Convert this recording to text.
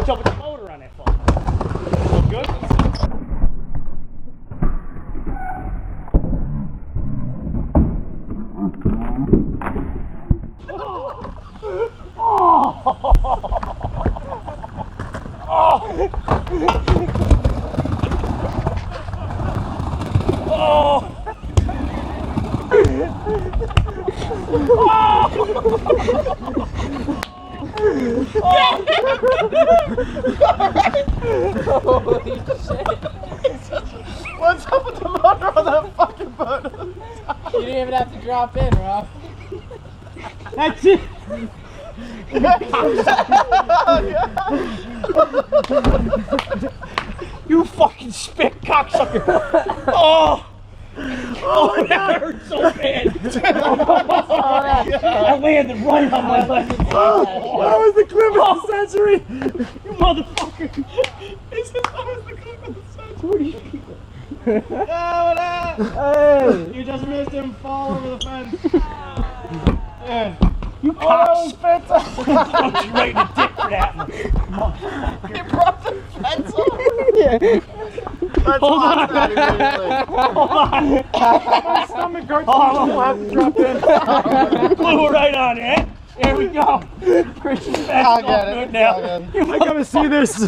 What's up with the motor on that phone? All good? Holy shit. What's up with the motor on that fucking boat? You didn't even have to drop in, Rob. That's it. You fucking spit cocksucker. Oh. Oh, that hurt so bad. I landed right on my leg. That was the clip of the century. You motherfucker. He said that was the clip of the century. Hey. You just missed him fall over the fence. Yeah. You cocks. Don't you right in the dick for that one. He brought the fence over. Let's Hold watch on. that immediately. Hold on. My stomach hurts. Oh, We'll have to drop in. Blew it right on it. There we go. Christian's back. I'll get All it. good now. I gotta see this.